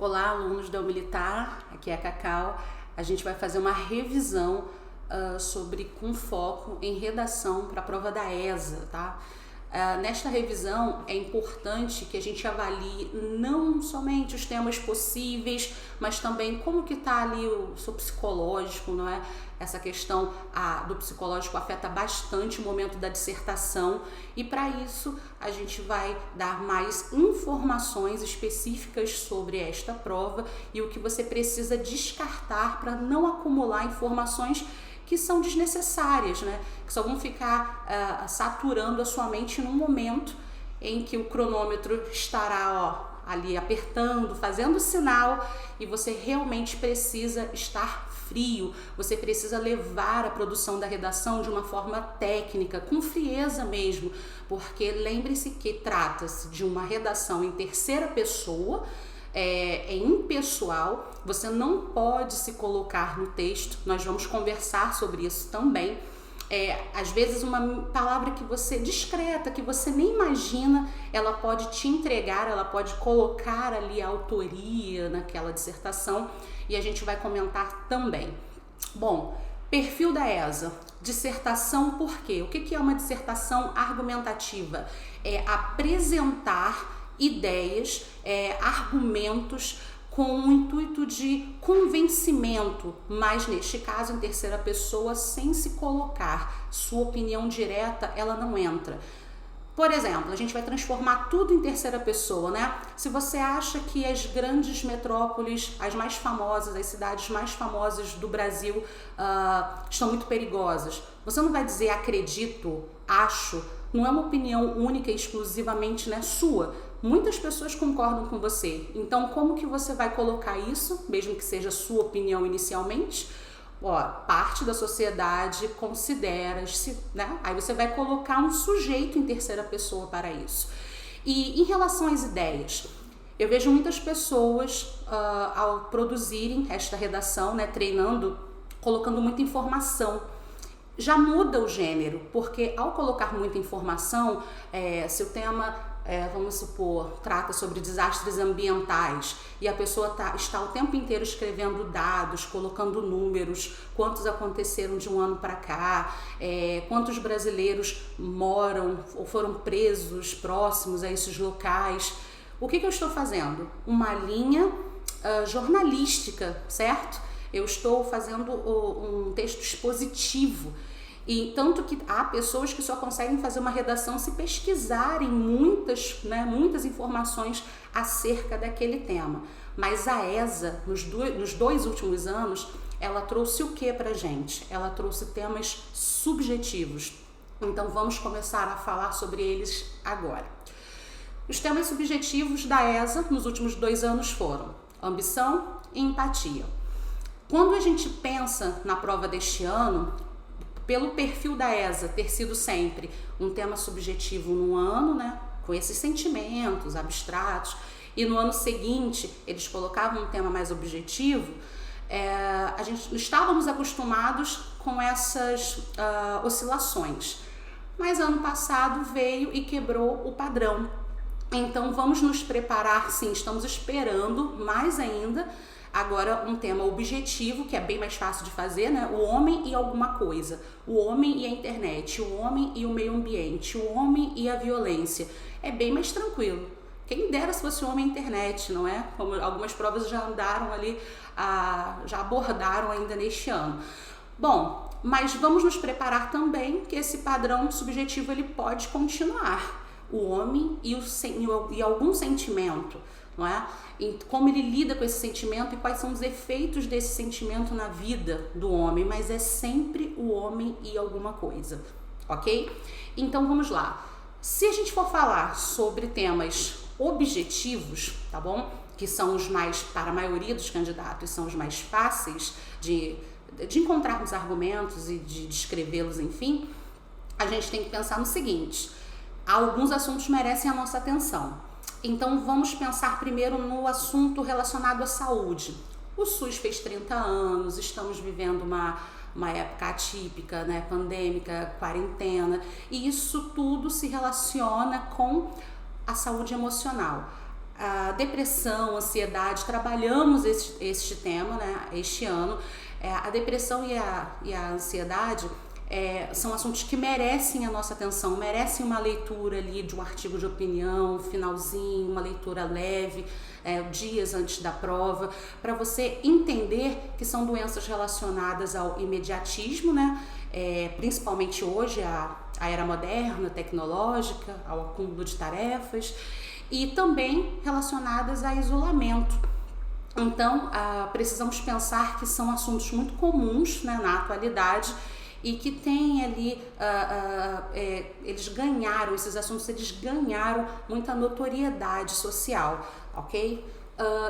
Olá, alunos da Militar, aqui é a Cacau. A gente vai fazer uma revisão com foco em redação para a prova da ESA, tá? Nesta revisão é importante que a gente avalie não somente os temas possíveis, mas também como que está ali o seu psicológico, não é? Essa questão do psicológico afeta bastante o momento da dissertação e para isso a gente vai dar mais informações específicas sobre esta prova e o que você precisa descartar para não acumular informações que são desnecessárias, né? Que só vão ficar saturando a sua mente num momento em que o cronômetro estará ali apertando, fazendo sinal e você realmente precisa estar frio, você precisa levar a produção da redação de uma forma técnica, com frieza mesmo, porque lembre-se que trata-se de uma redação em terceira pessoa, é impessoal, você não pode se colocar no texto, nós vamos conversar sobre isso também. Às vezes uma palavra que você discreta, que você nem imagina, ela pode te entregar, ela pode colocar ali a autoria naquela dissertação e a gente vai comentar também. Bom, perfil da ESA, dissertação por quê? O que é uma dissertação argumentativa? É apresentar ideias, argumentos com o intuito de convencimento, mas neste caso em terceira pessoa, sem se colocar. Sua opinião direta, ela não entra. Por exemplo, a gente vai transformar tudo em terceira pessoa, né? Se você acha que as grandes metrópoles, as mais famosas, as cidades mais famosas do Brasil estão muito perigosas, você não vai dizer acredito, acho, não é uma opinião única e exclusivamente, né, sua. Muitas pessoas concordam com você. Então, como que você vai colocar isso, mesmo que seja sua opinião inicialmente? Parte da sociedade considera-se, né? Aí você vai colocar um sujeito em terceira pessoa para isso. E em relação às ideias, eu vejo muitas pessoas ao produzirem esta redação, né, treinando, colocando muita informação. Já muda o gênero, porque ao colocar muita informação, se o tema, vamos supor, trata sobre desastres ambientais e a pessoa está o tempo inteiro escrevendo dados, colocando números, quantos aconteceram de um ano para cá, quantos brasileiros moram ou foram presos próximos a esses locais. O que eu estou fazendo? Uma linha jornalística, certo? Eu estou fazendo um texto expositivo. E tanto que há pessoas que só conseguem fazer uma redação se pesquisarem muitas informações acerca daquele tema. Mas a ESA, nos dois últimos anos, ela trouxe o que pra gente? Ela trouxe temas subjetivos. Então vamos começar a falar sobre eles agora. Os temas subjetivos da ESA nos últimos 2 anos foram ambição e empatia. Quando a gente pensa na prova deste ano, pelo perfil da ESA ter sido sempre um tema subjetivo no ano, né, com esses sentimentos abstratos, e no ano seguinte eles colocavam um tema mais objetivo, estávamos acostumados com essas oscilações. Mas ano passado veio e quebrou o padrão. Então vamos nos preparar, sim, estamos esperando mais ainda. Agora um tema objetivo, que é bem mais fácil de fazer, né? O homem e alguma coisa, o homem e a internet, o homem e o meio ambiente, o homem e a violência. É bem mais tranquilo. Quem dera se fosse o homem e a internet, não é? Como algumas provas já andaram ali, já abordaram ainda neste ano. Bom, mas vamos nos preparar também que esse padrão subjetivo ele pode continuar. O homem e algum sentimento, não é? E como ele lida com esse sentimento e quais são os efeitos desse sentimento na vida do homem, mas é sempre o homem e alguma coisa, ok? Então vamos lá. Se a gente for falar sobre temas objetivos, tá bom? Que são os mais, para a maioria dos candidatos, são os mais fáceis de encontrarmos argumentos e de descrevê-los, enfim, a gente tem que pensar no seguinte: alguns assuntos merecem a nossa atenção. Então vamos pensar primeiro no assunto relacionado à saúde. O SUS fez 30 anos, estamos vivendo uma época atípica, né, pandêmica, quarentena, e isso tudo se relaciona com a saúde emocional. A depressão, ansiedade, trabalhamos este tema, né, este ano. A depressão e a ansiedade são assuntos que merecem a nossa atenção, merecem uma leitura ali de um artigo de opinião, finalzinho, uma leitura leve, dias antes da prova, para você entender que são doenças relacionadas ao imediatismo, né? Principalmente hoje, a era moderna, tecnológica, ao acúmulo de tarefas, e também relacionadas a isolamento. Então, precisamos pensar que são assuntos muito comuns, né, na atualidade, e que tem ali, esses assuntos ganharam muita notoriedade social, ok?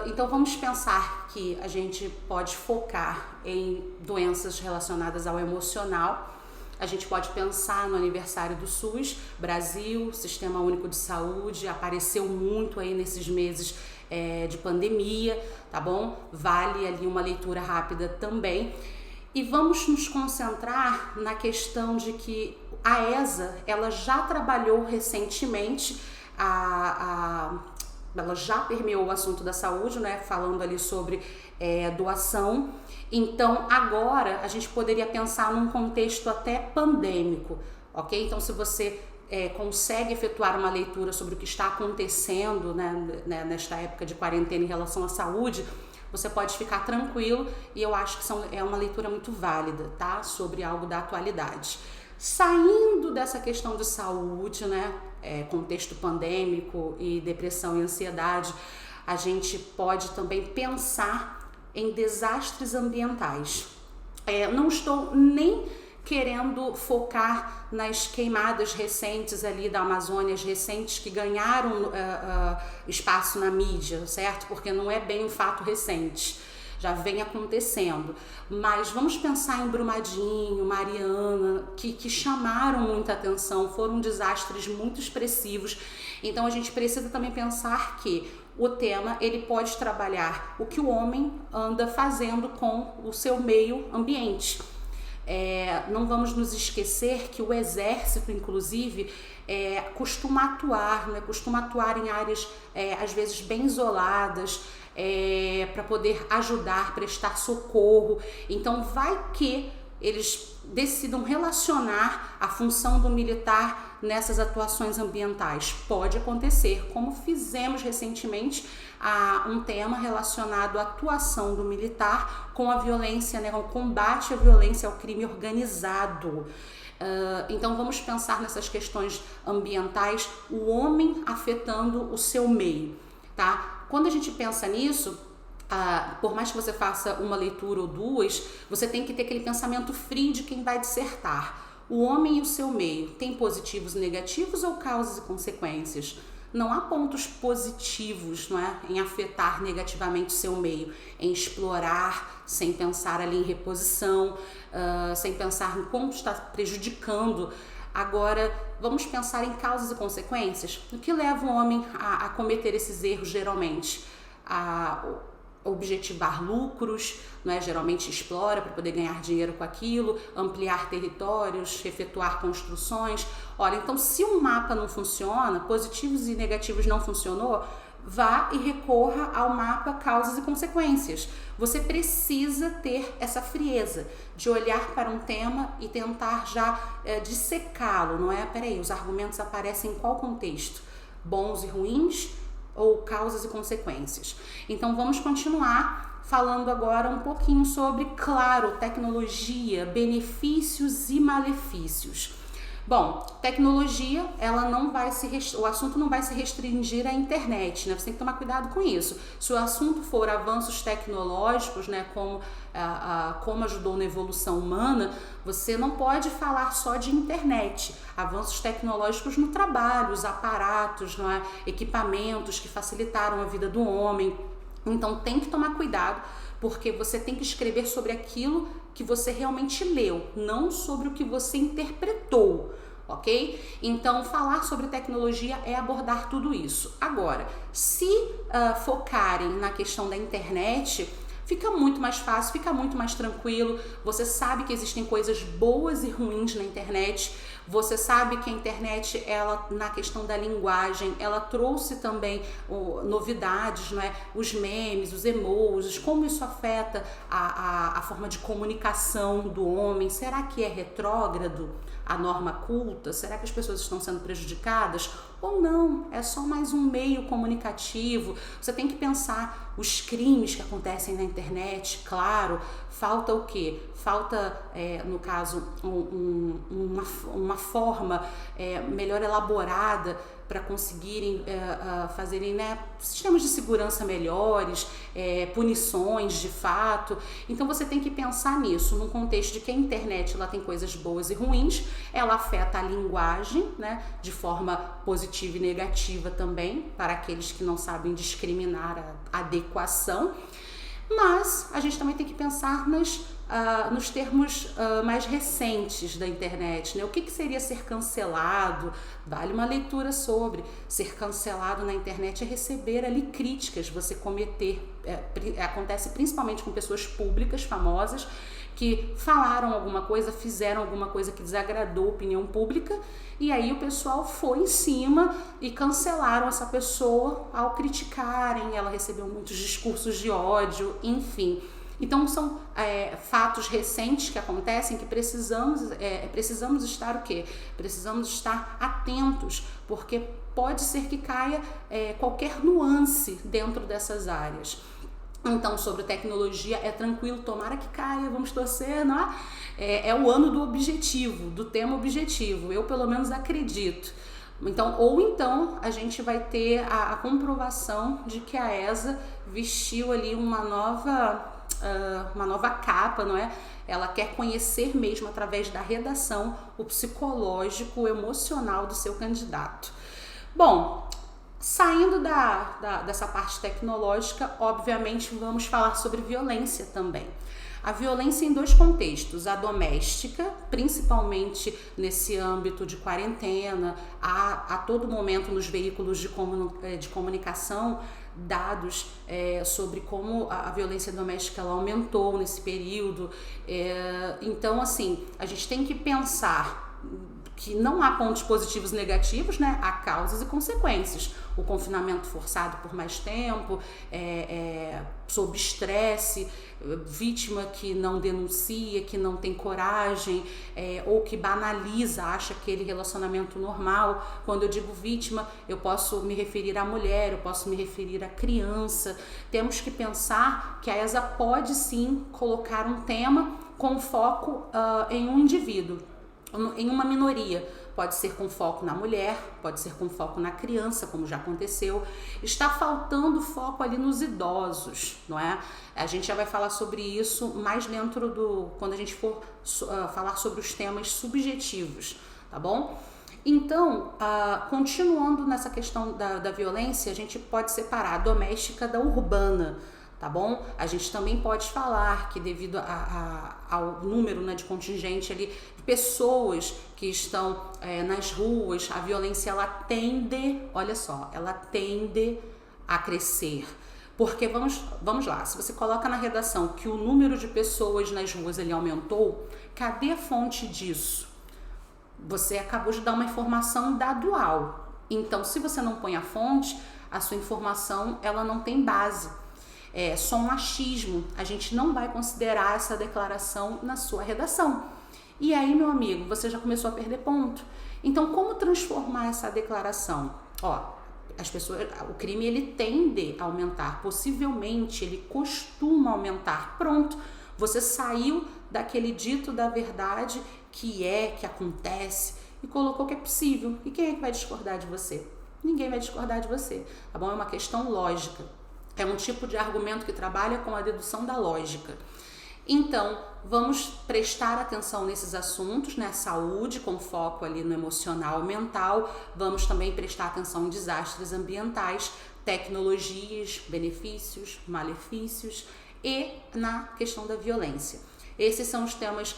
Então vamos pensar que a gente pode focar em doenças relacionadas ao emocional. A gente pode pensar no aniversário do SUS, Brasil, Sistema Único de Saúde, apareceu muito aí nesses meses de pandemia, tá bom? Vale ali uma leitura rápida também. E vamos nos concentrar na questão de que a ESA, ela já trabalhou recentemente, ela já permeou o assunto da saúde, né, falando ali sobre doação. Então, agora a gente poderia pensar num contexto até pandêmico, ok? Então, se você consegue efetuar uma leitura sobre o que está acontecendo, né, nesta época de quarentena em relação à saúde, você pode ficar tranquilo, e eu acho que é uma leitura muito válida, tá? Sobre algo da atualidade. Saindo dessa questão de saúde, né, contexto pandêmico e depressão e ansiedade, a gente pode também pensar em desastres ambientais. Não estou nem querendo focar nas queimadas recentes ali da Amazônia, recentes que ganharam espaço na mídia, certo? Porque não é bem um fato recente, já vem acontecendo. Mas vamos pensar em Brumadinho, Mariana, que chamaram muita atenção, foram desastres muito expressivos. Então a gente precisa também pensar que o tema, ele pode trabalhar o que o homem anda fazendo com o seu meio ambiente. Não vamos nos esquecer que o exército, inclusive, costuma atuar em áreas às vezes bem isoladas, para poder ajudar, prestar socorro. Então vai que eles decidam relacionar a função do militar nessas atuações ambientais. Pode acontecer, como fizemos recentemente um tema relacionado à atuação do militar com a violência, né, o combate à violência, ao crime organizado. Então vamos pensar nessas questões ambientais, o homem afetando o seu meio, tá? Quando a gente pensa nisso, por mais que você faça uma leitura ou duas, você tem que ter aquele pensamento frio de quem vai dissertar. O homem e o seu meio tem positivos e negativos ou causas e consequências? Não há pontos positivos, não é, em afetar negativamente o seu meio, em explorar sem pensar ali em reposição, sem pensar no quanto está prejudicando. Agora, vamos pensar em causas e consequências. O que leva o homem a cometer esses erros geralmente? A objetivar lucros, né? Geralmente explora para poder ganhar dinheiro com aquilo, ampliar territórios, efetuar construções. Olha, então se um mapa não funciona, positivos e negativos não funcionou, vá e recorra ao mapa causas e consequências. Você precisa ter essa frieza de olhar para um tema e tentar já dissecá-lo, não é? Peraí, os argumentos aparecem em qual contexto? Bons e ruins ou causas e consequências? Então vamos continuar falando agora um pouquinho sobre, claro, tecnologia, benefícios e malefícios. Bom, tecnologia, o assunto não vai se restringir à internet, né? Você tem que tomar cuidado com isso. Se o assunto for avanços tecnológicos, né, como ajudou na evolução humana, você não pode falar só de internet. Avanços tecnológicos no trabalho, os aparatos, não é? Equipamentos que facilitaram a vida do homem. Então tem que tomar cuidado, porque você tem que escrever sobre aquilo que você realmente leu, não sobre o que você interpretou, ok? Então, falar sobre tecnologia é abordar tudo isso. Agora, se focarem na questão da internet, fica muito mais fácil, fica muito mais tranquilo. Você sabe que existem coisas boas e ruins na internet. Você sabe que a internet, ela, na questão da linguagem, ela trouxe também novidades, não é? Os memes, os emojis, como isso afeta a forma de comunicação do homem. Será que é retrógrado a norma culta? Será que as pessoas estão sendo prejudicadas? Ou não, é só mais um meio comunicativo. Você tem que pensar os crimes que acontecem na internet, claro. Falta o quê? Falta, no caso, uma forma melhor elaborada para conseguirem fazerem, né, sistemas de segurança melhores, punições de fato. Então você tem que pensar nisso, num contexto de que a internet ela tem coisas boas e ruins, ela afeta a linguagem, né, de forma positiva e negativa também, para aqueles que não sabem discriminar a adequação. Mas a gente também tem que pensar nos termos mais recentes da internet, né? O que seria ser cancelado? Vale uma leitura sobre. Ser cancelado na internet é receber ali críticas, você cometer, acontece principalmente com pessoas públicas, famosas, que falaram alguma coisa, fizeram alguma coisa que desagradou a opinião pública, e aí o pessoal foi em cima e cancelaram essa pessoa ao criticarem, ela recebeu muitos discursos de ódio, enfim. Então são fatos recentes que acontecem que precisamos estar o quê? Precisamos estar atentos, porque pode ser que caia qualquer nuance dentro dessas áreas. Então, sobre tecnologia, é tranquilo, tomara que caia, vamos torcer, não é? É o ano do objetivo, do tema objetivo, eu pelo menos acredito. Então, ou então a gente vai ter a comprovação de que a ESA vestiu ali uma nova capa, não é? Ela quer conhecer mesmo através da redação o psicológico, o emocional do seu candidato. Bom, saindo dessa parte tecnológica, obviamente vamos falar sobre violência também. A violência em dois contextos, a doméstica, principalmente nesse âmbito de quarentena, a todo momento nos veículos de comunicação, dados sobre como a violência doméstica ela aumentou nesse período. Então, assim, a gente tem que pensar que não há pontos positivos e negativos, né? Há causas e consequências. O confinamento forçado por mais tempo, sob estresse, vítima que não denuncia, que não tem coragem, ou que banaliza, acha aquele relacionamento normal. Quando eu digo vítima, eu posso me referir à mulher, eu posso me referir à criança. Temos que pensar que a ESA pode sim colocar um tema com foco em um indivíduo, em uma minoria. Pode ser com foco na mulher, pode ser com foco na criança, como já aconteceu. Está faltando foco ali nos idosos, não é? A gente já vai falar sobre isso mais quando a gente for falar sobre os temas subjetivos, tá bom? Então, continuando nessa questão da violência, a gente pode separar a doméstica da urbana, tá bom? A gente também pode falar que devido ao número, né, de contingente ali, de pessoas que estão nas ruas, a violência ela tende, olha só, ela tende a crescer. Porque vamos lá, se você coloca na redação que o número de pessoas nas ruas ele aumentou, cadê a fonte disso? Você acabou de dar uma informação dadual. Então, se você não põe a fonte, a sua informação ela não tem base. É só um achismo, a gente não vai considerar essa declaração na sua redação. E aí, meu amigo, você já começou a perder ponto. Então, como transformar essa declaração? O crime ele tende a aumentar, possivelmente ele costuma aumentar. Pronto, você saiu daquele dito da verdade que acontece e colocou que é possível. E quem é que vai discordar de você? Ninguém vai discordar de você, tá bom? É uma questão lógica. É um tipo de argumento que trabalha com a dedução da lógica. Então, vamos prestar atenção nesses assuntos, né? Saúde, com foco ali no emocional, mental. Vamos também prestar atenção em desastres ambientais, tecnologias, benefícios, malefícios e na questão da violência. Esses são os temas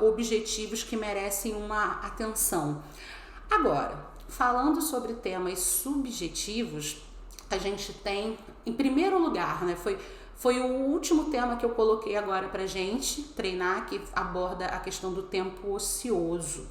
objetivos que merecem uma atenção. Agora, falando sobre temas subjetivos, a gente tem, em primeiro lugar, né, foi o último tema que eu coloquei agora pra gente treinar, que aborda a questão do tempo ocioso.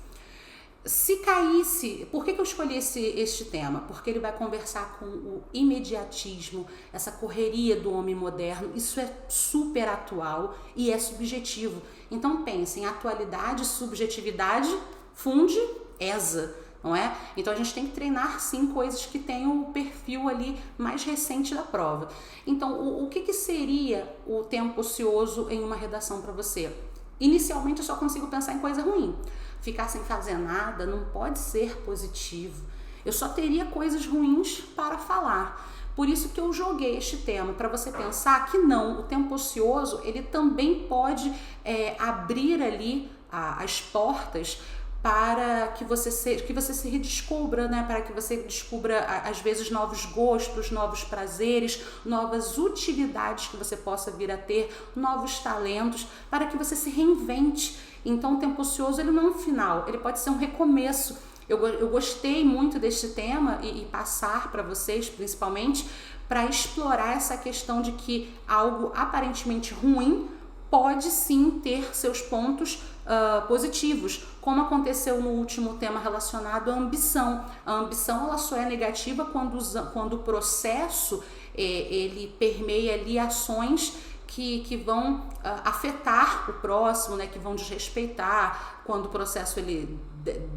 Se caísse, por que eu escolhi este tema? Porque ele vai conversar com o imediatismo, essa correria do homem moderno. Isso é super atual e é subjetivo. Então pensem, atualidade, subjetividade, funde ESA, não é? Então a gente tem que treinar sim coisas que tenham o perfil ali mais recente da prova. Então o que seria o tempo ocioso em uma redação para você? Inicialmente eu só consigo pensar em coisa ruim. Ficar sem fazer nada não pode ser positivo. Eu só teria coisas ruins para falar. Por isso que eu joguei este tema, para você pensar que não, o tempo ocioso, ele também pode abrir ali as portas para que você se redescubra, né? Para que você descubra, às vezes, novos gostos, novos prazeres, novas utilidades que você possa vir a ter, novos talentos, para que você se reinvente. Então, o tempo ocioso, ele não é um final, ele pode ser um recomeço. Eu gostei muito deste tema e passar para vocês, principalmente, para explorar essa questão de que algo aparentemente ruim pode sim ter seus pontos positivos, como aconteceu no último tema relacionado à ambição. A ambição, ela só é negativa quando o processo ele permeia ali ações que vão afetar o próximo, né, que vão desrespeitar, quando o processo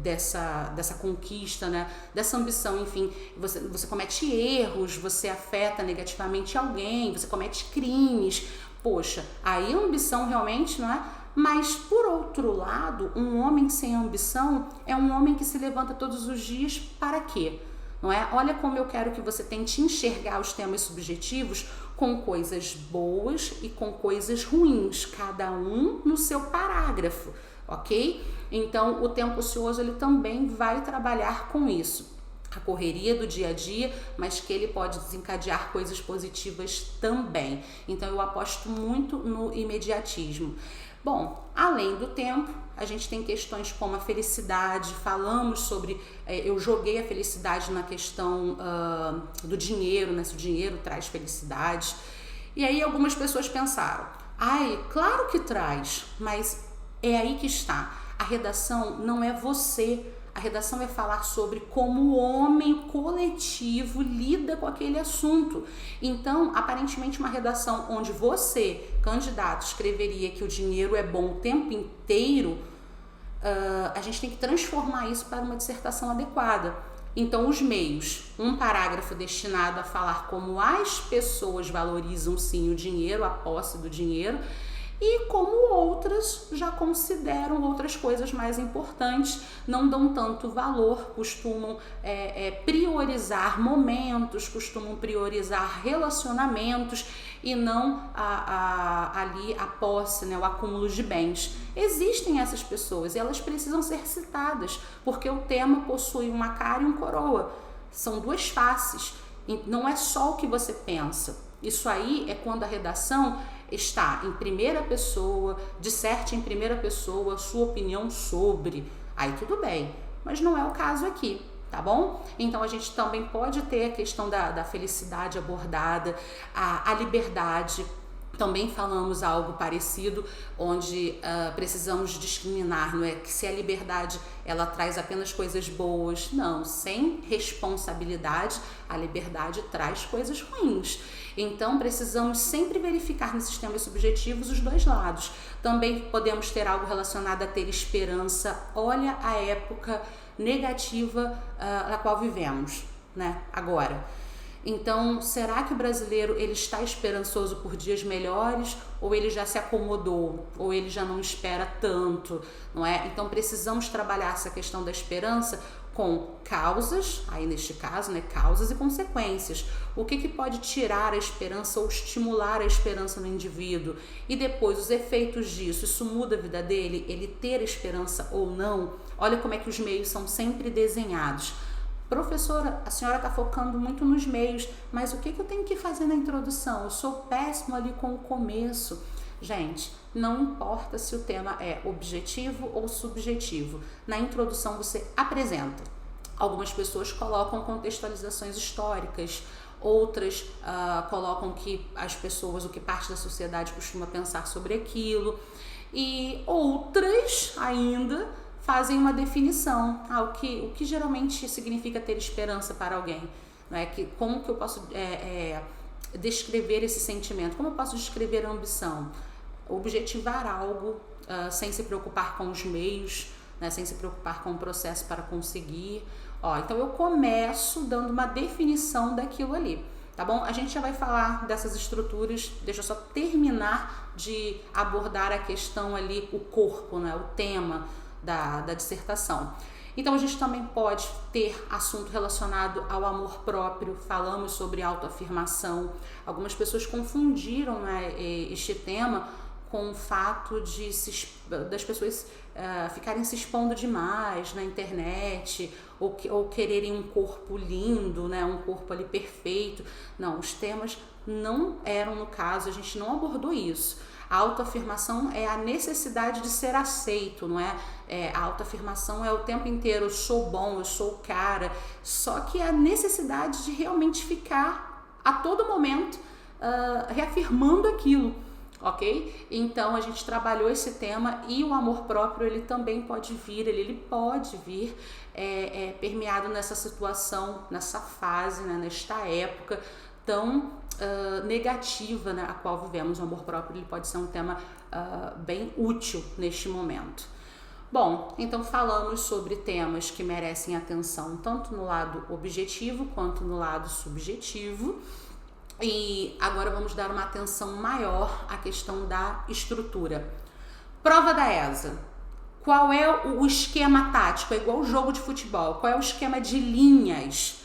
dessa conquista, né, dessa ambição, enfim, você comete erros, você afeta negativamente alguém, você comete crimes. Poxa, aí a ambição realmente, não é? Mas, por outro lado, um homem sem ambição é um homem que se levanta todos os dias para quê? Não é? Olha como eu quero que você tente enxergar os temas subjetivos com coisas boas e com coisas ruins, cada um no seu parágrafo, ok? Então, o tempo ocioso, ele também vai trabalhar com isso. A correria do dia a dia, mas que ele pode desencadear coisas positivas também. Então, eu aposto muito no imediatismo. Bom, além do tempo, a gente tem questões como a felicidade, falamos sobre, eu joguei a felicidade na questão do dinheiro, né? Se o dinheiro traz felicidade. E aí algumas pessoas pensaram, claro que traz, mas é aí que está. A redação não é você. A redação é falar sobre como o homem coletivo lida com aquele assunto. Então, aparentemente, uma redação onde você, candidato, escreveria que o dinheiro é bom o tempo inteiro, a gente tem que transformar isso para uma dissertação adequada. Então, os meios, um parágrafo destinado a falar como as pessoas valorizam sim o dinheiro, a posse do dinheiro, e como outras já consideram outras coisas mais importantes, não dão tanto valor, costumam priorizar momentos, costumam priorizar relacionamentos e não ali a posse, né, o acúmulo de bens. Existem essas pessoas e elas precisam ser citadas, porque o tema possui uma cara e um coroa, são duas faces, não é só o que você pensa. Isso aí é quando a redação está em primeira pessoa, disserte em primeira pessoa sua opinião sobre. Aí tudo bem, mas não é o caso aqui, tá bom? Então a gente também pode ter a questão da felicidade abordada, a liberdade. Também falamos algo parecido, onde precisamos discriminar, não é? Que se a liberdade ela traz apenas coisas boas, não, sem responsabilidade, a liberdade traz coisas ruins. Então precisamos sempre verificar nesses temas subjetivos os dois lados. Também podemos ter algo relacionado a ter esperança. Olha a época negativa na qual vivemos, né? Agora. Então, será que o brasileiro ele está esperançoso por dias melhores ou ele já se acomodou, ou ele já não espera tanto, não é? Então, precisamos trabalhar essa questão da esperança com causas, aí neste caso, né, causas e consequências. O que pode tirar a esperança ou estimular a esperança no indivíduo? E depois, os efeitos disso, isso muda a vida dele? Ele ter esperança ou não? Olha como é que os meios são sempre desenhados. Professora, a senhora está focando muito nos meios, mas o que eu tenho que fazer na introdução? Eu sou péssimo ali com o começo. Gente, não importa se o tema é objetivo ou subjetivo. Na introdução você apresenta. Algumas pessoas colocam contextualizações históricas, outras colocam que as pessoas, o que parte da sociedade costuma pensar sobre aquilo, e outras ainda fazem uma definição. O que geralmente significa ter esperança para alguém? Não é? Como que eu posso descrever esse sentimento? Como eu posso descrever a ambição? Objetivar algo sem se preocupar com os meios, né? Sem se preocupar com o processo para conseguir. Então eu começo dando uma definição daquilo ali, tá bom? A gente já vai falar dessas estruturas, deixa eu só terminar de abordar a questão ali, o corpo, né? O tema da dissertação. Então a gente também pode ter assunto relacionado ao amor próprio, falamos sobre autoafirmação. Algumas pessoas confundiram, né, este tema com o fato das pessoas ficarem se expondo demais na internet ou quererem um corpo lindo, né, um corpo ali perfeito. Não, os temas não eram no caso, a gente não abordou isso. A autoafirmação é a necessidade de ser aceito, não é? A autoafirmação é o tempo inteiro, eu sou bom, eu sou o cara, só que a necessidade de realmente ficar a todo momento reafirmando aquilo. Ok? Então a gente trabalhou esse tema e o amor próprio ele também pode vir, ele pode vir permeado nessa situação, nessa fase, né, nesta época tão negativa, né, a qual vivemos. O amor próprio ele pode ser um tema bem útil neste momento. Bom, então falamos sobre temas que merecem atenção tanto no lado objetivo quanto no lado subjetivo. E agora vamos dar uma atenção maior à questão da estrutura. Prova da ESA. Qual é o esquema tático? É igual o jogo de futebol. Qual é o esquema de linhas?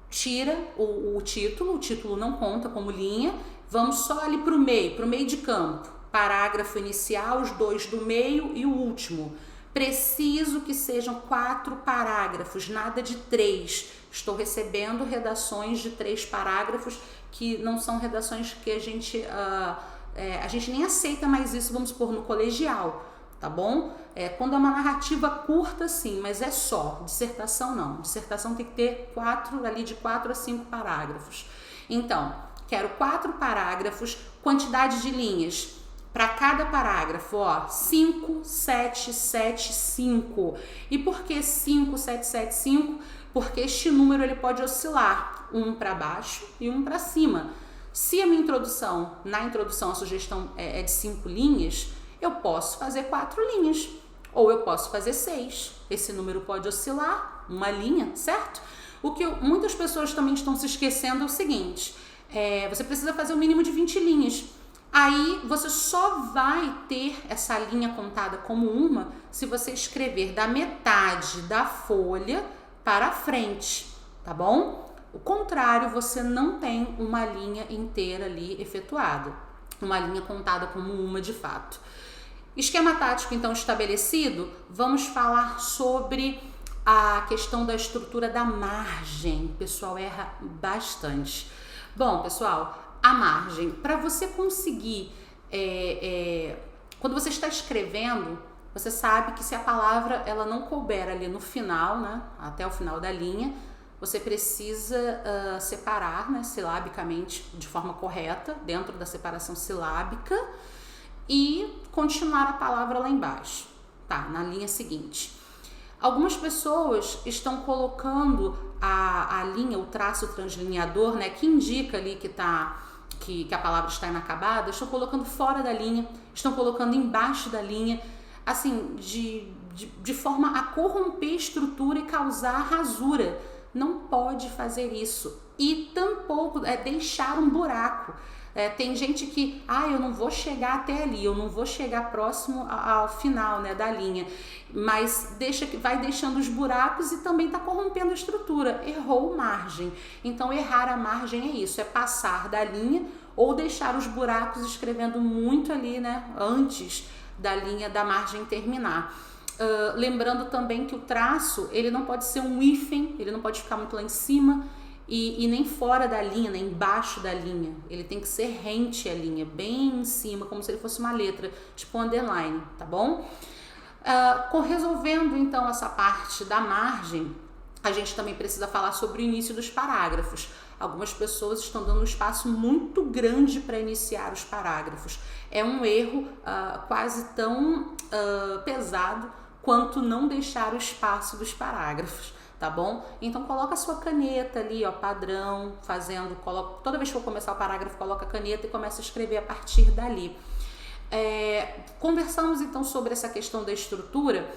Tira o título não conta como linha. Vamos só ali para o meio de campo. Parágrafo inicial, os 2 do meio e o último. Preciso que sejam 4 parágrafos, nada de 3. Estou recebendo redações de 3 parágrafos que não são redações que a gente nem aceita mais isso, vamos supor, no colegial, tá bom? Quando é uma narrativa curta, sim, mas é só. Dissertação não. Dissertação tem que ter de 4 a 5 parágrafos. Então, quero 4 parágrafos, quantidade de linhas. Para cada parágrafo, 5, 7, 7, 5. E por que 5, 7, 7, 5? Porque este número ele pode oscilar, um para baixo e um para cima. Se a minha na introdução a sugestão é de 5 linhas, eu posso fazer 4 linhas, ou eu posso fazer 6. Esse número pode oscilar, uma linha, certo? O que muitas pessoas também estão se esquecendo é o seguinte, você precisa fazer o mínimo de 20 linhas. Aí você só vai ter essa linha contada como uma se você escrever da metade da folha para frente, tá bom? O contrário, você não tem uma linha inteira ali efetuada, uma linha contada como uma de fato. Esquema tático então estabelecido, vamos falar sobre a questão da estrutura da margem. O pessoal erra bastante. Bom, pessoal, a margem, para você conseguir, quando você está escrevendo, você sabe que se a palavra ela não couber ali no final, né, até o final da linha, você precisa separar, né, silabicamente, de forma correta, dentro da separação silábica, e continuar a palavra lá embaixo, tá, na linha seguinte. Algumas pessoas estão colocando a linha, o traço translineador, né, que indica ali que a palavra está inacabada, estão colocando fora da linha, estão colocando embaixo da linha, assim, de forma a corromper a estrutura e causar rasura. Não pode fazer isso. E tampouco deixar um buraco. Tem gente que, eu não vou chegar até ali, eu não vou chegar próximo ao final, né, da linha, mas vai deixando os buracos e também está corrompendo a estrutura. Errou margem. Então, errar a margem é isso, é passar da linha ou deixar os buracos escrevendo muito ali, né, antes da linha da margem terminar. Lembrando também que o traço, ele não pode ser um hífen, ele não pode ficar muito lá em cima e nem fora da linha, nem embaixo da linha. Ele tem que ser rente à linha, bem em cima, como se ele fosse uma letra, tipo underline, tá bom? Resolvendo então essa parte da margem, a gente também precisa falar sobre o início dos parágrafos. Algumas pessoas estão dando um espaço muito grande para iniciar os parágrafos. É um erro quase tão pesado quanto não deixar o espaço dos parágrafos, tá bom? Então coloca a sua caneta ali, ó, padrão, toda vez que eu começar o parágrafo, coloca a caneta e começa a escrever a partir dali. Conversamos então sobre essa questão da estrutura.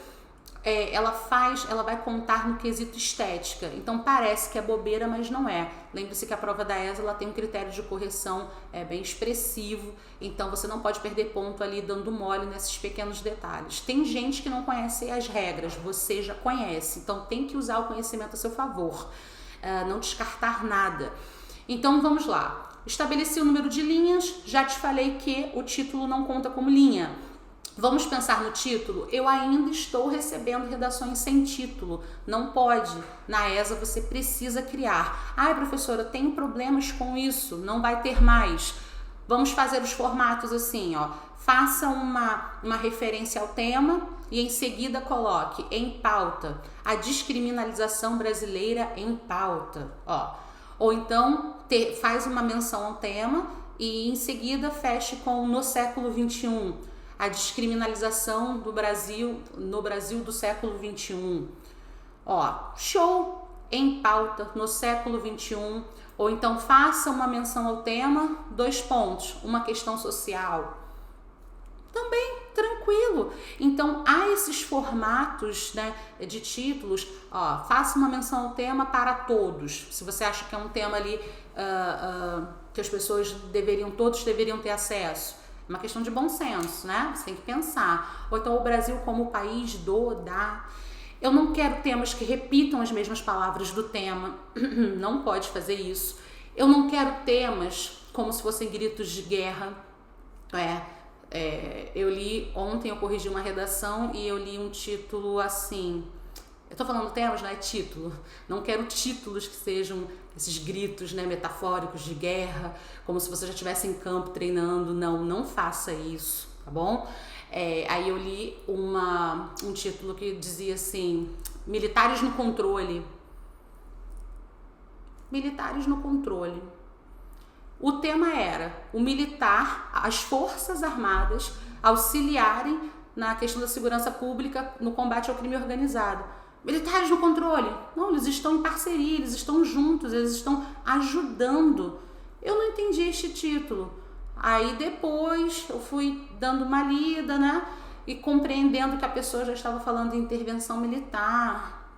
Ela vai contar no quesito estética, então parece que é bobeira, mas não é. Lembre-se que a prova da ESA ela tem um critério de correção bem expressivo, então você não pode perder ponto ali dando mole nesses pequenos detalhes. Tem gente que não conhece as regras, você já conhece, então tem que usar o conhecimento a seu favor, não descartar nada. Então vamos lá, estabeleci o número de linhas, já te falei que o título não conta como linha. Vamos pensar no título? Eu ainda estou recebendo redações sem título. Não pode. Na ESA você precisa criar. Ai, professora, tenho problemas com isso. Não vai ter mais. Vamos fazer os formatos assim, ó. Faça uma referência ao tema e em seguida coloque em pauta a descriminalização brasileira em pauta, ó. Ou então faz uma menção ao tema e em seguida feche com no século XXI. A descriminalização do Brasil, no Brasil do século XXI. Ó, show! Em pauta, no século XXI. Ou então faça uma menção ao tema, 2 pontos, uma questão social. Também, tranquilo. Então, há esses formatos, né, de títulos. Ó, faça uma menção ao tema para todos. Se você acha que é um tema ali que as pessoas todos deveriam ter acesso. Uma questão de bom senso, né? Você tem que pensar. Ou então o Brasil como país da. Eu não quero temas que repitam as mesmas palavras do tema. Não pode fazer isso. Eu não quero temas como se fossem gritos de guerra. Ontem eu corrigi uma redação e eu li um título assim. Eu tô falando temas, não é título. Não quero títulos que sejam esses gritos, né, metafóricos de guerra, como se você já estivesse em campo treinando. Não faça isso, tá bom? Aí eu li um título que dizia assim, militares no controle. Militares no controle. O tema era o militar, as forças armadas auxiliarem na questão da segurança pública no combate ao crime organizado. Militares no controle. Não, eles estão em parceria, eles estão juntos, eles estão ajudando. Eu não entendi este título. Aí depois eu fui dando uma lida, né? E compreendendo que a pessoa já estava falando de intervenção militar.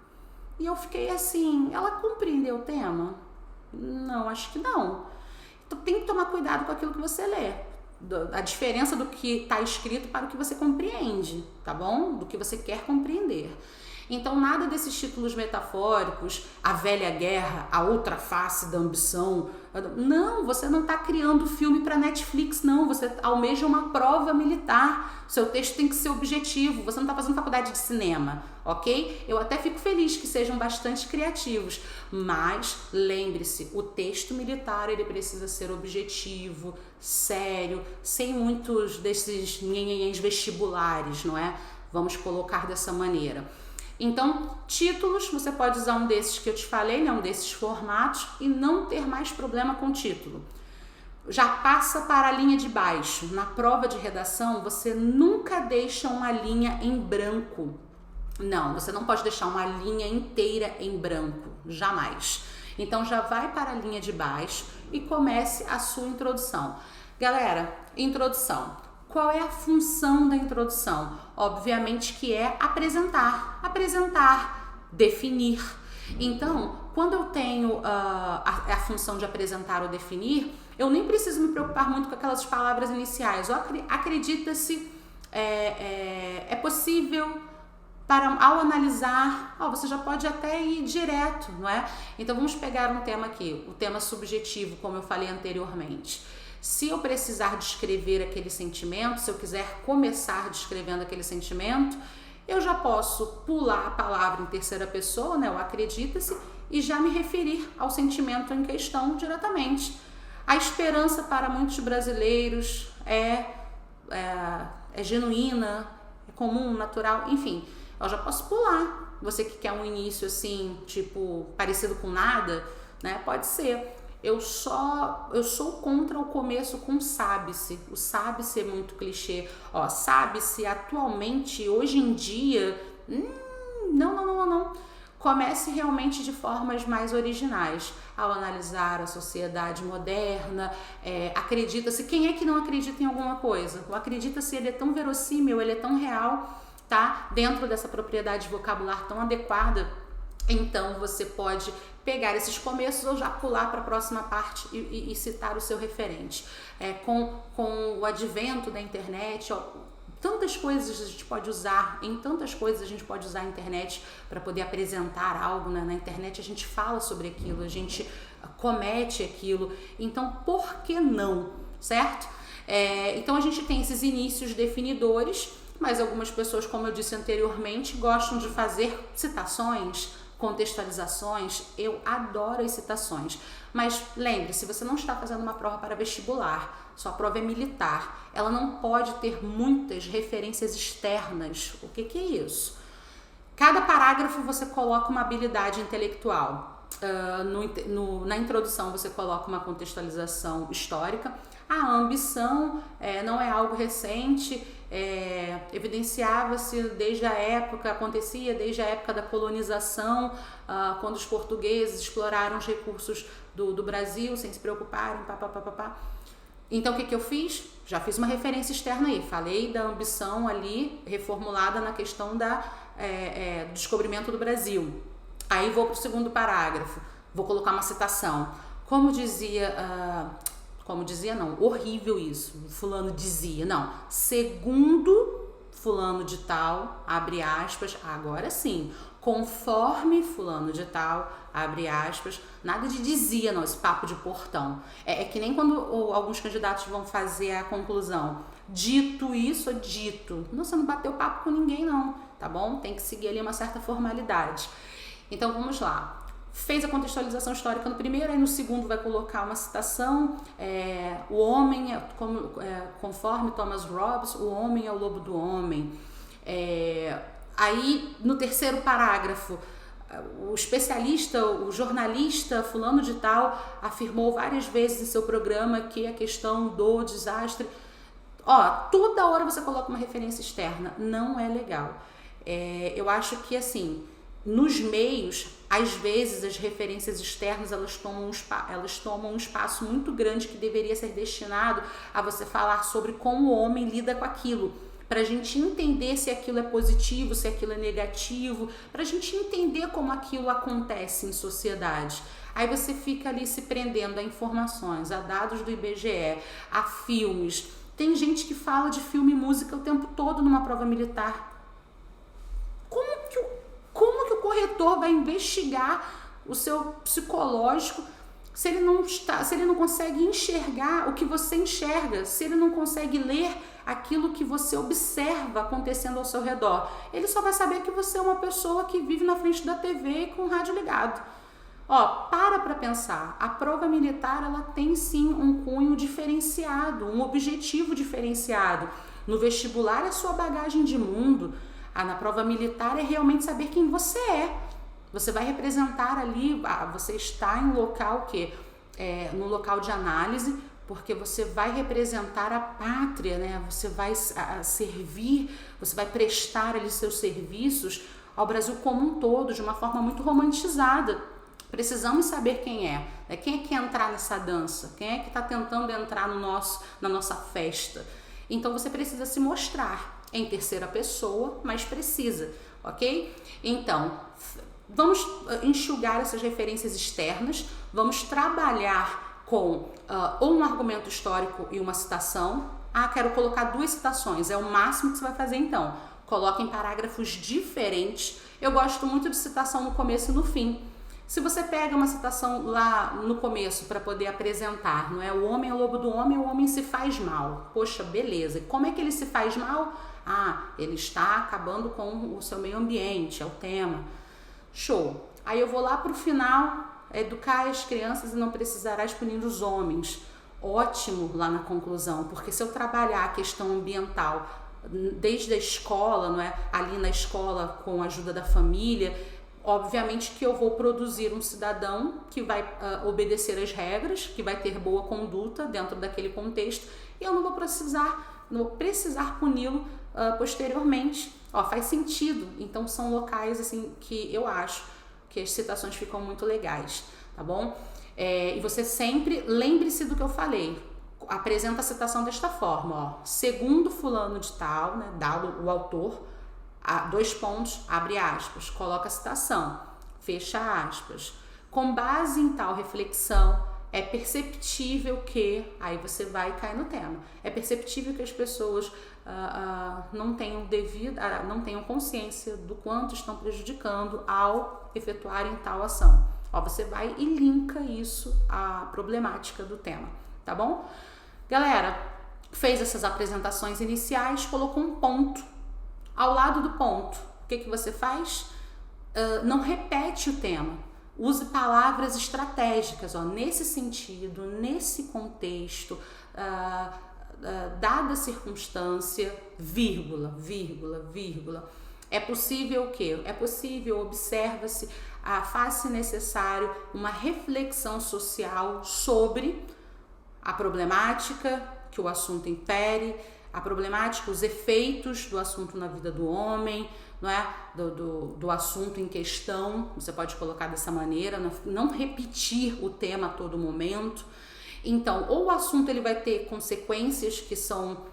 E eu fiquei assim, ela compreendeu o tema? Não, acho que não. Então tem que tomar cuidado com aquilo que você lê. A diferença do que está escrito para o que você compreende, tá bom? Do que você quer compreender. Então, nada desses títulos metafóricos, a velha guerra, a outra face da ambição. Não, você não está criando filme para Netflix, não. Você almeja uma prova militar. Seu texto tem que ser objetivo. Você não está fazendo faculdade de cinema, ok? Eu até fico feliz que sejam bastante criativos. Mas, lembre-se, o texto militar ele precisa ser objetivo, sério, sem muitos desses nhenhenhens vestibulares, não é? Vamos colocar dessa maneira. Então, títulos, você pode usar um desses que eu te falei, né, um desses formatos e não ter mais problema com o título. Já passa para a linha de baixo. Na prova de redação, você nunca deixa uma linha em branco. Não, você não pode deixar uma linha inteira em branco, jamais. Então, já vai para a linha de baixo e comece a sua introdução. Galera, introdução. Qual é a função da introdução? Obviamente que é apresentar, definir. Então, quando eu tenho a função de apresentar ou definir, eu nem preciso me preocupar muito com aquelas palavras iniciais. Acredita-se, é possível, ao analisar, você já pode até ir direto, não é? Então, vamos pegar um tema aqui, o tema subjetivo, como eu falei anteriormente. Se eu precisar descrever aquele sentimento, se eu quiser começar descrevendo aquele sentimento, eu já posso pular a palavra em terceira pessoa, né? O acredita-se, e já me referir ao sentimento em questão diretamente. A esperança para muitos brasileiros é genuína, é comum, natural, enfim. Eu já posso pular. Você que quer um início assim, tipo, parecido com nada, né? Pode ser. Eu sou contra o começo com sabe-se. O sabe-se é muito clichê. Sabe-se atualmente, hoje em dia, Não. Comece realmente de formas mais originais, ao analisar a sociedade moderna. Acredita-se, quem é que não acredita em alguma coisa? Ou acredita-se, ele é tão verossímil, ele é tão real, tá? Dentro dessa propriedade vocabular tão adequada. Então você pode pegar esses começos ou já pular para a próxima parte e citar o seu referente. Com o advento da internet, tantas coisas a gente pode usar, a internet para poder apresentar algo, né? Na internet a gente fala sobre aquilo, a gente comete aquilo, então por que não, certo? Então a gente tem esses inícios definidores, mas algumas pessoas, como eu disse anteriormente, gostam de fazer citações, contextualizações. Eu adoro as citações, mas lembre-se, você não está fazendo uma prova para vestibular, sua prova é militar, ela não pode ter muitas referências externas. O que é isso? Cada parágrafo você coloca uma habilidade intelectual. Na introdução você coloca uma contextualização histórica. A ambição não é algo recente, evidenciava-se acontecia desde a época da colonização, quando os portugueses exploraram os recursos do Brasil sem se preocuparem, Então o que eu fiz? Já fiz uma referência externa aí, falei da ambição ali, reformulada na questão do descobrimento do Brasil. Aí vou para o segundo parágrafo, vou colocar uma citação. Horrível isso, fulano dizia, não, segundo fulano de tal, abre aspas, agora sim, conforme fulano de tal, abre aspas, nada de dizia, não, esse papo de portão. É que nem quando alguns candidatos vão fazer a conclusão, dito isso é dito. Não, você não bateu papo com ninguém não, tá bom? Tem que seguir ali uma certa formalidade. Então vamos lá. Fez a contextualização histórica no primeiro, aí no segundo vai colocar uma citação, o homem, conforme Thomas Hobbes, o homem é o lobo do homem. Aí no terceiro parágrafo, o especialista, o jornalista fulano de tal afirmou várias vezes em seu programa que a questão do desastre... toda hora você coloca uma referência externa, não é legal. Eu acho que assim... Nos meios, às vezes as referências externas elas tomam um espaço muito grande que deveria ser destinado a você falar sobre como o homem lida com aquilo, para a gente entender se aquilo é positivo, se aquilo é negativo, para a gente entender como aquilo acontece em sociedade. Aí você fica ali se prendendo a informações, a dados do IBGE, a filmes. Tem gente que fala de filme e música o tempo todo numa prova militar. Como que o corretor vai investigar o seu psicológico se ele não consegue enxergar o que você enxerga, se ele não consegue ler aquilo que você observa acontecendo ao seu redor? Ele só vai saber que você é uma pessoa que vive na frente da TV com o rádio ligado. Para pensar, a prova militar ela tem sim um cunho diferenciado, um objetivo diferenciado. No vestibular é a sua bagagem de mundo. Na prova militar é realmente saber quem você é. Você vai representar ali, você está em local no local de análise, porque você vai representar a pátria, né? Você vai servir, você vai prestar ali seus serviços ao Brasil como um todo, de uma forma muito romantizada. Precisamos saber quem é que quer entrar nessa dança, quem é que está tentando entrar na nossa festa. Então você precisa se mostrar em terceira pessoa, mas precisa, ok? Então, vamos enxugar essas referências externas, vamos trabalhar com ou um argumento histórico e uma citação. Quero colocar 2 citações, é o máximo que você vai fazer então. Coloque em parágrafos diferentes. Eu gosto muito de citação no começo e no fim. Se você pega uma citação lá no começo para poder apresentar, não é? O homem é o lobo do homem, o homem se faz mal. Poxa, beleza. Como é que ele se faz mal? Ele está acabando com o seu meio ambiente, é o tema. Show. Aí eu vou lá para o final, educar as crianças e não precisarás punir os homens. Ótimo lá na conclusão, porque se eu trabalhar a questão ambiental desde a escola, não é? Ali na escola com a ajuda da família, obviamente que eu vou produzir um cidadão que vai obedecer às regras, que vai ter boa conduta dentro daquele contexto, e eu não vou precisar puni-lo posteriormente. Ó, faz sentido. Então são locais assim que eu acho que as citações ficam muito legais, tá bom? E você sempre lembre-se do que eu falei. Apresenta a citação desta forma, ó. Segundo fulano de tal, né, dá o autor, 2 pontos, abre aspas, coloca a citação, fecha aspas. Com base em tal reflexão, é perceptível que, aí você vai cair no tema, é perceptível que as pessoas não tenham consciência do quanto estão prejudicando ao efetuarem tal ação. Ó, você vai e linka isso à problemática do tema, tá bom? Galera, fez essas apresentações iniciais, colocou um ponto. Ao lado do ponto, o que você faz? Não repete o tema. Use palavras estratégicas, ó, nesse sentido, nesse contexto, dada a circunstância, vírgula, vírgula, vírgula. É possível o quê? É possível, observa-se, faz-se necessário uma reflexão social sobre a problemática que o assunto infere, a problemática, os efeitos do assunto na vida do homem, não é? do assunto em questão, você pode colocar dessa maneira, não repetir o tema a todo momento. Então, ou o assunto ele vai ter consequências que são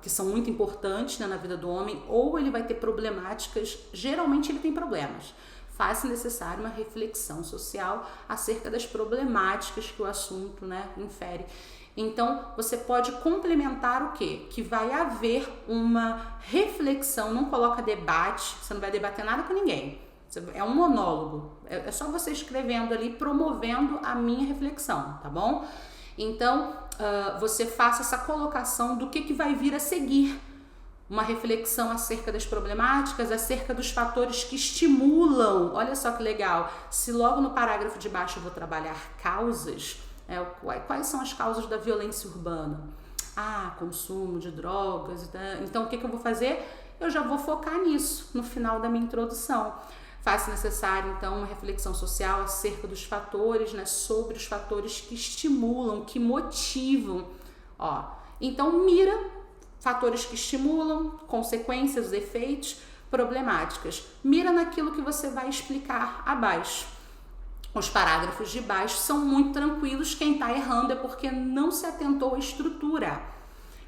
que são muito importantes, né, na vida do homem, ou ele vai ter problemáticas, geralmente ele tem problemas. Faz-se necessário uma reflexão social acerca das problemáticas que o assunto, né, infere. Então, você pode complementar o quê? Que vai haver uma reflexão, não coloca debate, você não vai debater nada com ninguém. É um monólogo, é só você escrevendo ali, promovendo a minha reflexão, tá bom? Então, você faça essa colocação do que vai vir a seguir. Uma reflexão acerca das problemáticas, acerca dos fatores que estimulam. Olha só que legal, se logo no parágrafo de baixo eu vou trabalhar causas, quais são as causas da violência urbana? Consumo de drogas. Então, o que eu vou fazer? Eu já vou focar nisso no final da minha introdução. Faz-se necessário, então, uma reflexão social acerca dos fatores, né, sobre os fatores que estimulam, que motivam. Ó, então, mira fatores que estimulam, consequências, efeitos, problemáticas. Mira naquilo que você vai explicar abaixo. Os parágrafos de baixo são muito tranquilos, quem está errando é porque não se atentou à estrutura.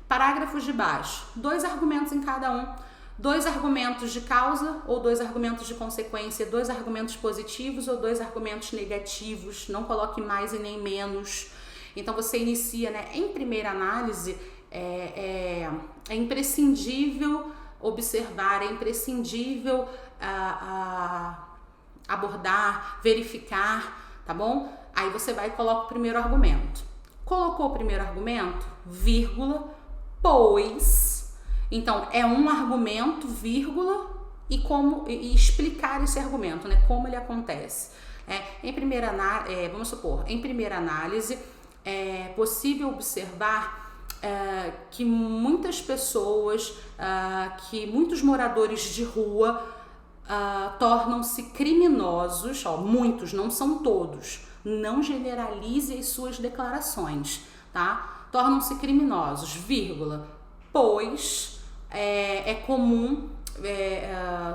Parágrafos de baixo, 2 argumentos em cada um. 2 argumentos de causa ou 2 argumentos de consequência, 2 argumentos positivos ou 2 argumentos negativos, não coloque mais e nem menos. Então você inicia, né, em primeira análise, é imprescindível observar, é imprescindível abordar, verificar, tá bom? Aí você vai e coloca o primeiro argumento. Colocou o primeiro argumento, vírgula, pois... Então, é um argumento, vírgula, e explicar esse argumento, né? Como ele acontece. Em primeira análise, é possível observar que muitas pessoas, que muitos moradores de rua tornam-se criminosos, muitos, não são todos, não generalize as suas declarações, tá? Tornam-se criminosos, vírgula, pois é comum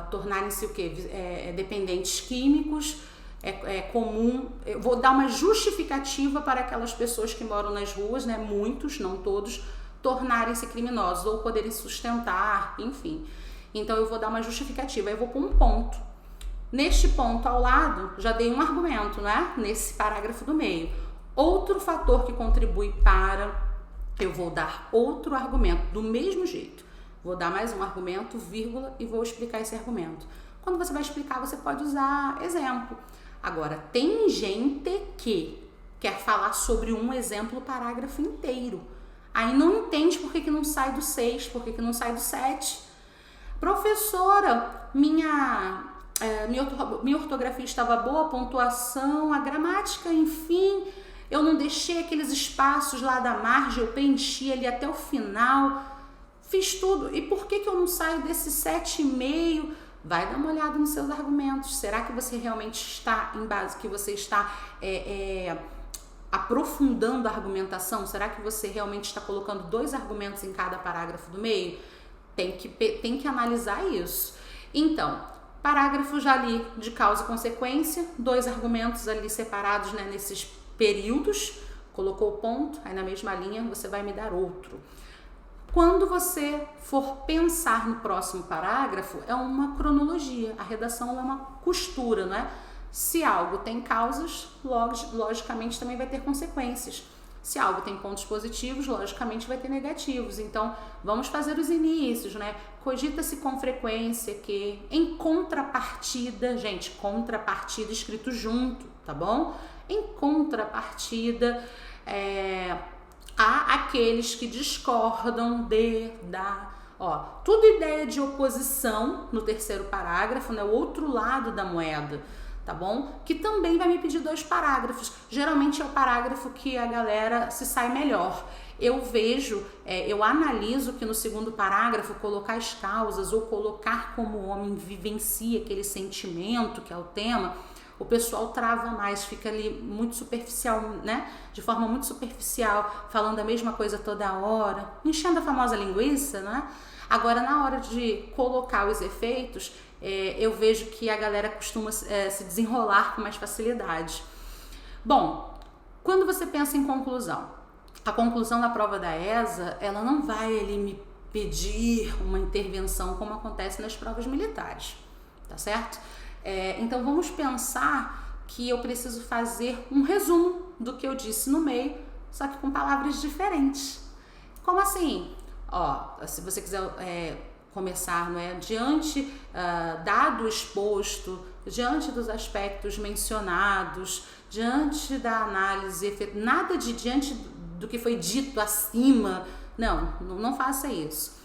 tornarem-se o quê? Dependentes químicos, é comum, eu vou dar uma justificativa para aquelas pessoas que moram nas ruas, né, muitos, não todos, tornarem-se criminosos ou poderem sustentar, enfim. Então eu vou dar uma justificativa, eu vou pôr um ponto. Neste ponto ao lado, já dei um argumento, né, nesse parágrafo do meio. Outro fator que contribui para, eu vou dar outro argumento do mesmo jeito. Vou dar mais um argumento, vírgula, e vou explicar esse argumento. Quando você vai explicar, você pode usar exemplo. Agora, tem gente que quer falar sobre um exemplo, o parágrafo inteiro. Aí não entende por que não sai do 6, por que não sai do 7. Professora, minha ortografia estava boa, a pontuação, a gramática, enfim, eu não deixei aqueles espaços lá da margem, eu preenchi ali até o final, fiz tudo. E por que eu não saio desse 7,5? Vai dar uma olhada nos seus argumentos. Será que você realmente está em base, que você está aprofundando a argumentação? Será que você realmente está colocando 2 argumentos em cada parágrafo do meio? Tem que analisar isso. Então, parágrafo já ali de causa e consequência, 2 argumentos ali separados, né, nesses períodos, colocou o ponto, aí na mesma linha você vai me dar outro. Quando você for pensar no próximo parágrafo, é uma cronologia, a redação é uma costura, não é? Se algo tem causas, logicamente também vai ter consequências. Se algo tem pontos positivos, logicamente vai ter negativos. Então, vamos fazer os inícios, né? Cogita-se com frequência que, em contrapartida, gente, contrapartida escrito junto, tá bom? Em contrapartida, há aqueles que discordam tudo ideia de oposição no terceiro parágrafo, né? O outro lado da moeda. Tá bom? Que também vai me pedir 2 parágrafos. Geralmente é o parágrafo que a galera se sai melhor. Eu vejo, eu analiso que no segundo parágrafo colocar as causas ou colocar como o homem vivencia aquele sentimento que é o tema, o pessoal trava mais, fica ali muito superficial, né? De forma muito superficial, falando a mesma coisa toda hora, enchendo a famosa linguiça, né? Agora, na hora de colocar os efeitos, eu vejo que a galera costuma se desenrolar com mais facilidade. Bom, quando você pensa em conclusão, a conclusão da prova da ESA, ela não vai ali me pedir uma intervenção como acontece nas provas militares, tá certo? Então vamos pensar que eu preciso fazer um resumo do que eu disse no meio, só que com palavras diferentes. Como assim? Se você quiser começar, não é? Diante, dado o exposto, diante dos aspectos mencionados, diante da análise, nada de diante do que foi dito acima, não faça isso.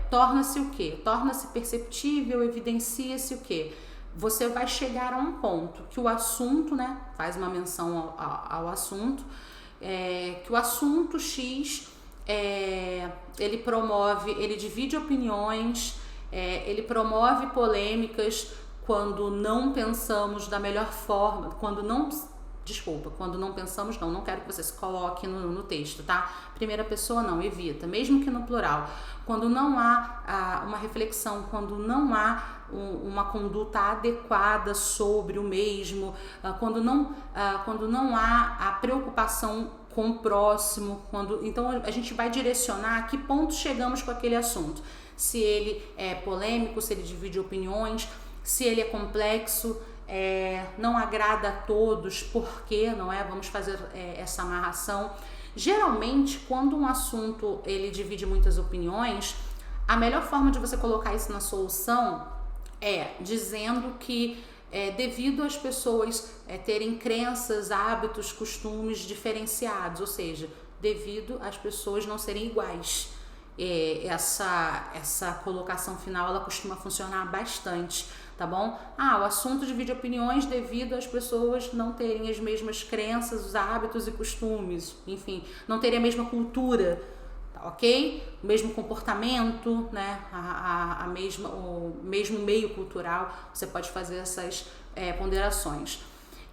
Torna-se o quê? Torna-se perceptível, evidencia-se o quê? Você vai chegar a um ponto que o assunto, né, faz uma menção ao assunto, que o assunto X ele promove, ele divide opiniões, ele promove polêmicas quando não pensamos da melhor forma, quando não pensamos, não quero que você se coloque no texto, tá? Primeira pessoa não, evita, mesmo que no plural. Quando não há uma reflexão, quando não há uma conduta adequada sobre o mesmo, quando não há a preocupação com o próximo, então a gente vai direcionar a que ponto chegamos com aquele assunto. Se ele é polêmico, se ele divide opiniões, se ele é complexo, não agrada a todos, por quê, não é? Vamos fazer essa amarração. Geralmente, quando um assunto ele divide muitas opiniões, a melhor forma de você colocar isso na solução é dizendo que devido às pessoas terem crenças, hábitos, costumes diferenciados, ou seja, devido às pessoas não serem iguais. Essa colocação final ela costuma funcionar bastante, tá bom? O assunto divide opiniões devido às pessoas não terem as mesmas crenças, os hábitos e costumes, enfim, não terem a mesma cultura, tá, ok? O mesmo comportamento, né? O mesmo meio cultural, você pode fazer essas ponderações.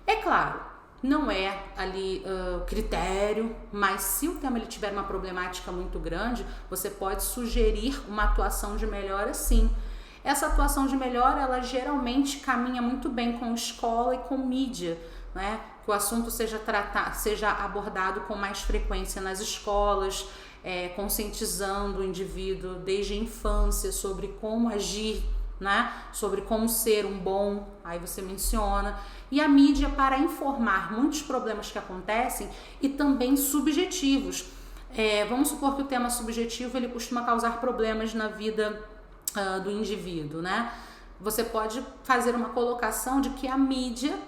É claro, não é ali critério, mas se o tema ele tiver uma problemática muito grande, você pode sugerir uma atuação de melhora, sim. Essa atuação de melhora, ela geralmente caminha muito bem com escola e com mídia, né? Que o assunto seja abordado com mais frequência nas escolas, conscientizando o indivíduo desde a infância sobre como agir, né? Sobre como ser um bom, aí você menciona. E a mídia para informar muitos problemas que acontecem e também subjetivos. Vamos supor que o tema subjetivo ele costuma causar problemas na vida do indivíduo, né? Você pode fazer uma colocação de que a mídia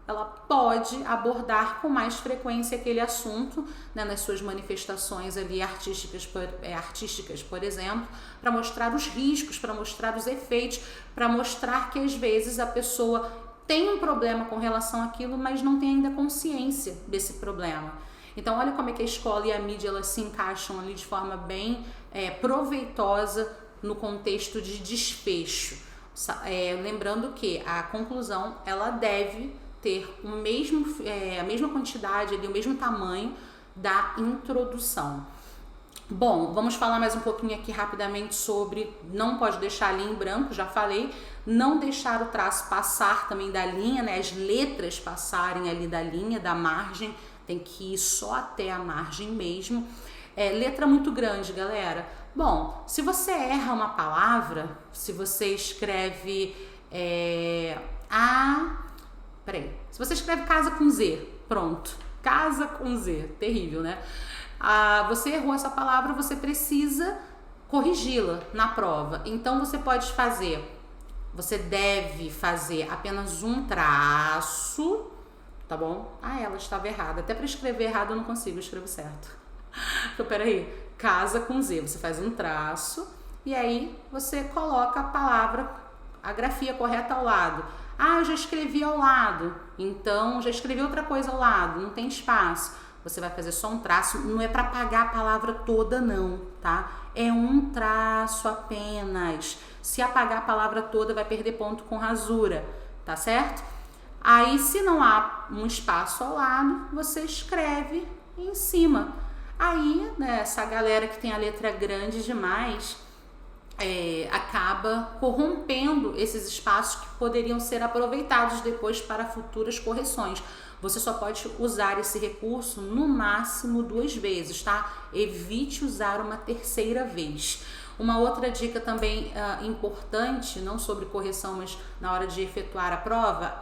ela pode abordar com mais frequência aquele assunto, né, nas suas manifestações ali artísticas, por exemplo, para mostrar os riscos, para mostrar os efeitos, para mostrar que às vezes a pessoa tem um problema com relação àquilo, mas não tem ainda consciência desse problema. Então olha como é que a escola e a mídia elas se encaixam ali de forma bem proveitosa no contexto de desfecho. Lembrando que a conclusão ela deve ter a mesma quantidade, ali, o mesmo tamanho da introdução. Bom, vamos falar mais um pouquinho aqui rapidamente sobre não pode deixar a linha em branco, já falei, não deixar o traço passar também da linha, né? As letras passarem ali da linha, da margem, tem que ir só até a margem mesmo. Letra muito grande, galera. Bom, se você erra uma palavra, se você escreve se você escreve casa com Z, pronto, casa com Z, terrível, né? Você errou essa palavra, você precisa corrigi-la na prova. Então você deve fazer apenas um traço, tá bom? Ela estava errada. Até para escrever errado eu não consigo, eu escrevo certo. Então, peraí, casa com Z, você faz um traço e aí você coloca a palavra, a grafia correta ao lado. Eu já escrevi ao lado, então já escrevi outra coisa ao lado, não tem espaço. Você vai fazer só um traço, não é para apagar a palavra toda não, tá? É um traço apenas. Se apagar a palavra toda, vai perder ponto com rasura, tá certo? Aí, se não há um espaço ao lado, você escreve em cima. Aí, né, essa galera que tem a letra grande demais acaba corrompendo esses espaços que poderiam ser aproveitados depois para futuras correções. Você só pode usar esse recurso no máximo 2 vezes, tá? Evite usar uma terceira vez. Uma outra dica também importante, não sobre correção, mas na hora de efetuar a prova,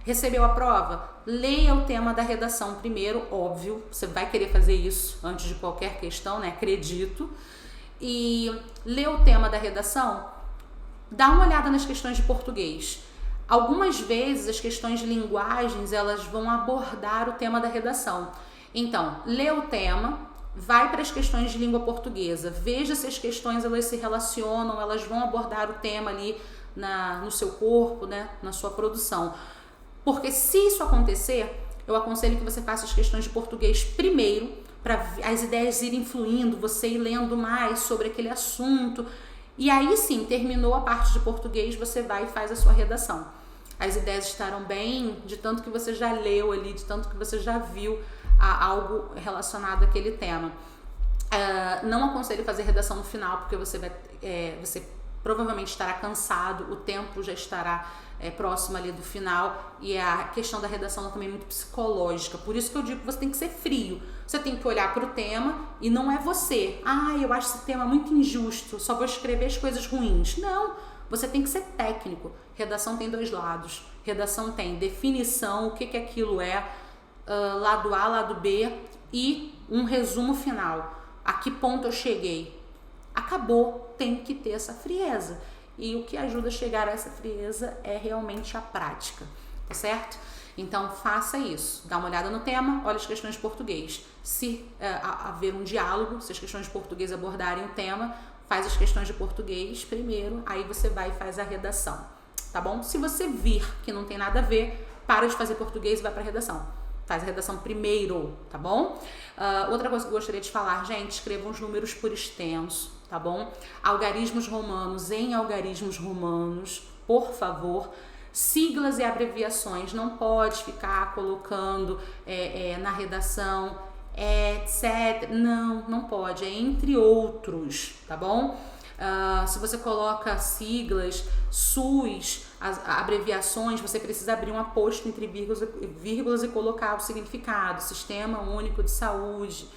recebeu a prova? Leia o tema da redação primeiro, óbvio, você vai querer fazer isso antes de qualquer questão, né? Acredito. E lê o tema da redação, dá uma olhada nas questões de português. Algumas vezes as questões de linguagens, elas vão abordar o tema da redação. Então, lê o tema, vai para as questões de língua portuguesa, veja se as questões elas se relacionam, elas vão abordar o tema ali no seu corpo, né, na sua produção. Porque se isso acontecer, eu aconselho que você faça as questões de português primeiro, para as ideias irem fluindo, você ir lendo mais sobre aquele assunto. E aí sim, terminou a parte de português, você vai e faz a sua redação. As ideias estarão bem, de tanto que você já leu ali, de tanto que você já viu algo relacionado àquele tema. Não aconselho fazer redação no final, porque você provavelmente estará cansado, o tempo já estará próximo ali do final, e a questão da redação também é muito psicológica. Por isso que eu digo que você tem que ser frio. Você tem que olhar para o tema e não é você. Eu acho esse tema muito injusto, só vou escrever as coisas ruins. Não, você tem que ser técnico. Redação tem 2 lados. Redação tem definição, o que aquilo é, lado A, lado B, e um resumo final. A que ponto eu cheguei? Acabou, tem que ter essa frieza. E o que ajuda a chegar a essa frieza é realmente a prática, tá certo? Então faça isso, dá uma olhada no tema, olha as questões de português. Se haver um diálogo, se as questões de português abordarem o tema, faz as questões de português primeiro, aí você vai e faz a redação, tá bom? Se você vir que não tem nada a ver, para de fazer português e vai para a redação. Faz a redação primeiro, tá bom? Outra coisa que eu gostaria de falar, gente, escrevam os números por extenso, tá bom? Algarismos romanos em algarismos romanos, por favor. Siglas e abreviações, não pode ficar colocando na redação, etc. Não pode, é entre outros, tá bom? Se você coloca siglas, SUS, as abreviações, você precisa abrir um aposto entre vírgulas e colocar o significado, Sistema Único de Saúde,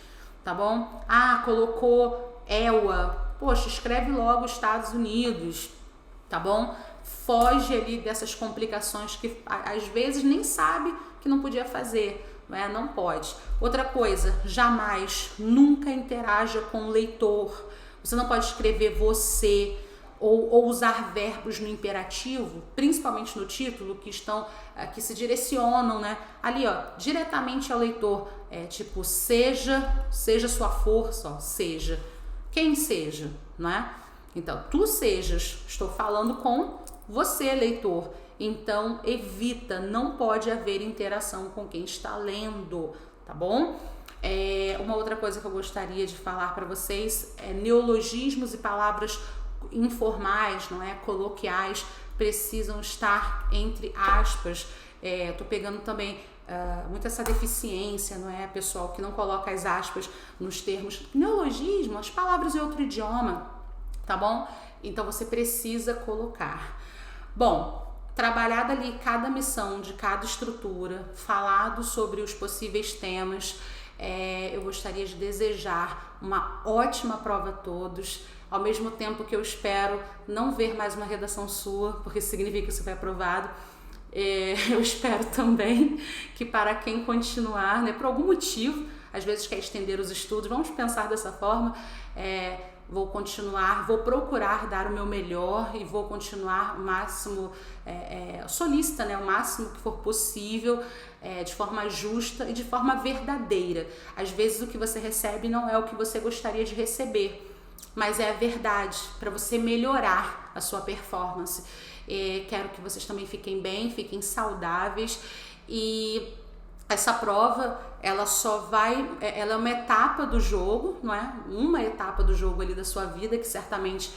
tá bom? Colocou EUA, poxa, escreve logo Estados Unidos, tá bom? Foge ali dessas complicações que às vezes nem sabe que não podia fazer, né? Não pode. Outra coisa, jamais, nunca interaja com o leitor. Você não pode escrever você ou usar verbos no imperativo, principalmente no título, que se direcionam, né? Ali, diretamente ao leitor. Tipo, seja sua força, seja. Quem seja, né? Então, tu sejas, estou falando com você, leitor. Então, evita, não pode haver interação com quem está lendo, tá bom? Uma outra coisa que eu gostaria de falar para vocês é neologismos e palavras informais, não é? Coloquiais, precisam estar entre aspas. Tô pegando também muito essa deficiência, não é? Pessoal que não coloca as aspas nos termos neologismo, as palavras em outro idioma, tá bom? Então você precisa colocar. Bom, trabalhada ali cada missão de cada estrutura, falado sobre os possíveis temas, eu gostaria de desejar uma ótima prova a todos, ao mesmo tempo que eu espero não ver mais uma redação sua, porque isso significa que você foi aprovado. Eu espero também que para quem continuar, né, por algum motivo, às vezes quer estender os estudos, vamos pensar dessa forma, vou continuar, vou procurar dar o meu melhor e vou continuar o máximo solícita, né, o máximo que for possível, de forma justa e de forma verdadeira. Às vezes o que você recebe não é o que você gostaria de receber, mas é a verdade, para você melhorar a sua performance. Quero que vocês também fiquem bem, fiquem saudáveis, e essa prova, ela ela é uma etapa do jogo, não é? Uma etapa do jogo ali da sua vida, que certamente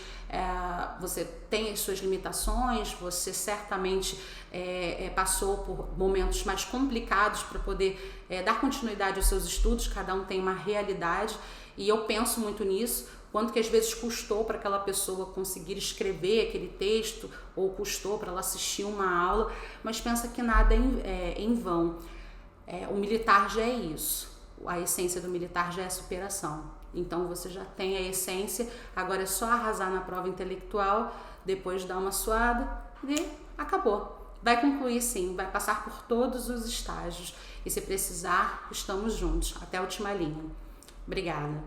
você tem as suas limitações, você certamente passou por momentos mais complicados para poder dar continuidade aos seus estudos, cada um tem uma realidade, e eu penso muito nisso, quanto que às vezes custou para aquela pessoa conseguir escrever aquele texto, ou custou para ela assistir uma aula, mas pensa que nada é em vão. O militar já é isso, a essência do militar já é a superação. Então você já tem a essência, agora é só arrasar na prova intelectual, depois dar uma suada e acabou. Vai concluir sim, vai passar por todos os estágios, e se precisar, estamos juntos, até a última linha. Obrigada.